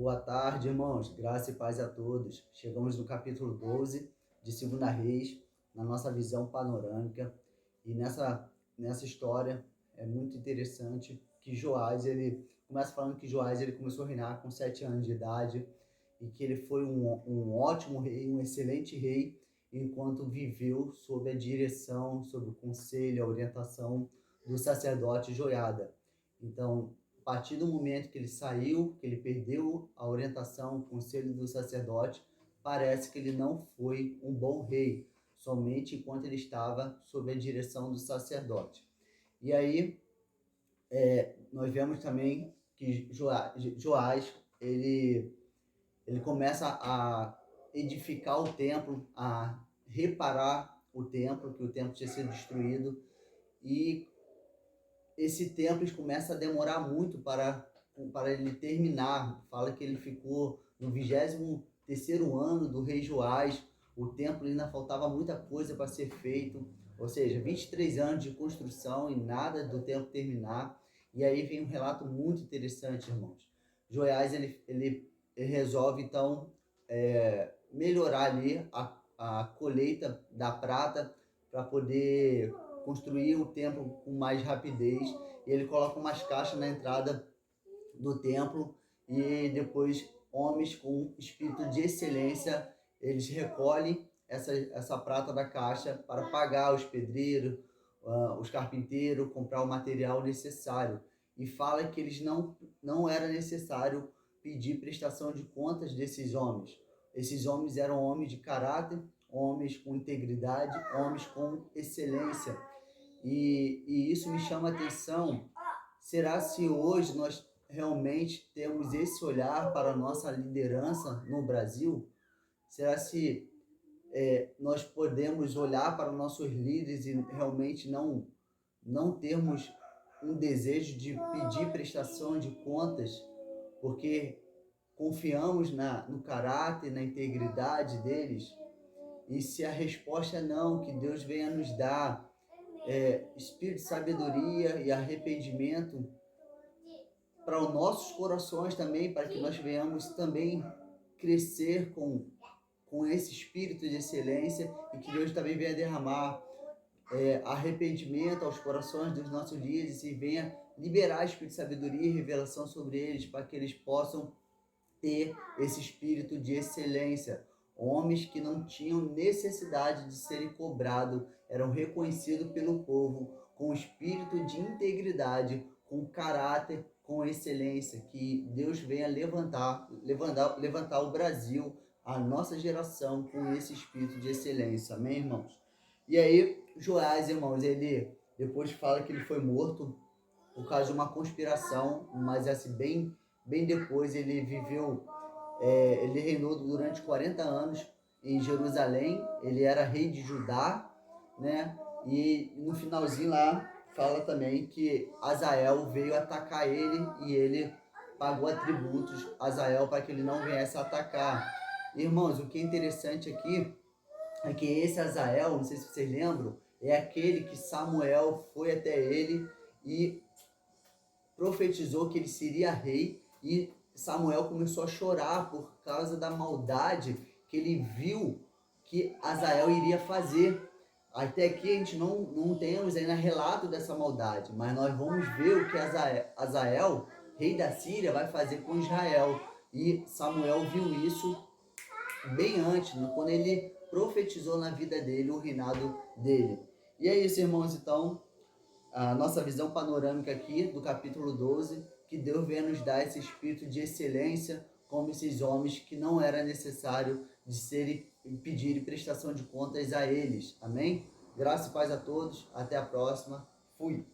Boa tarde, irmãos. Graça e paz a todos. Chegamos no capítulo 12 de 2 Reis, na nossa visão panorâmica. E nessa história é muito interessante que Joás, ele começa falando que Joás ele começou a reinar com 7 anos de idade e que ele foi um ótimo rei, um excelente rei, enquanto viveu sob a direção, sob o conselho, a orientação do sacerdote Joiada. Então, a partir do momento que ele saiu, que ele perdeu a orientação, o conselho do sacerdote, parece que ele não foi um bom rei, somente enquanto ele estava sob a direção do sacerdote. E aí, nós vemos também que Joás, ele começa a edificar o templo, a reparar o templo, que o templo tinha sido destruído, e esse templo começa a demorar muito para ele terminar. Fala que ele ficou no 23º ano do rei Joás, o templo ainda faltava muita coisa para ser feito, ou seja, 23 anos de construção e nada do templo terminar. E aí vem um relato muito interessante, irmãos. Joás, ele resolve, então, melhorar ali a colheita da prata para poder construir o templo com mais rapidez. E ele coloca umas caixas na entrada do templo e depois homens com espírito de excelência, eles recolhem essa prata da caixa para pagar os pedreiros, os carpinteiros, comprar o material necessário. E fala que eles não era necessário pedir prestação de contas desses homens. Esses homens eram homens de caráter, homens com integridade, homens com excelência. E isso me chama a atenção. Será se hoje nós realmente temos esse olhar para a nossa liderança no Brasil? Será se nós podemos olhar para nossos líderes e realmente não termos um desejo de pedir prestação de contas, porque confiamos no caráter, na integridade deles? E se a resposta é não, que Deus venha nos dar espírito de sabedoria e arrependimento para os nossos corações também, para que nós venhamos também crescer com esse espírito de excelência e que Deus também venha derramar arrependimento aos corações dos nossos dias e venha liberar espírito de sabedoria e revelação sobre eles, para que eles possam ter esse espírito de excelência. Homens que não tinham necessidade de serem cobrados, eram reconhecidos pelo povo com espírito de integridade, com caráter, com excelência. Que Deus venha levantar o Brasil, a nossa geração, com esse espírito de excelência. Amém, irmãos? E aí, Joás, irmãos, ele depois fala que ele foi morto por causa de uma conspiração, mas assim, bem depois ele viveu, ele reinou durante 40 anos em Jerusalém. Ele era rei de Judá, né? E no finalzinho lá fala também que Azael veio atacar ele e ele pagou tributos a Azael para que ele não viesse atacar. Irmãos, o que é interessante aqui é que esse Azael, não sei se vocês lembram, é aquele que Samuel foi até ele e profetizou que ele seria rei, e Samuel começou a chorar por causa da maldade que ele viu que Azael iria fazer. Até aqui a gente não temos ainda relato dessa maldade, mas nós vamos ver o que Azael, rei da Síria, vai fazer com Israel. E Samuel viu isso bem antes, quando ele profetizou na vida dele, o reinado dele. E é isso, irmãos, então, a nossa visão panorâmica aqui do capítulo 12, que Deus venha nos dar esse espírito de excelência, como esses homens que não era necessário de pedir prestação de contas a eles. Amém? Graça e paz a todos. Até a próxima. Fui.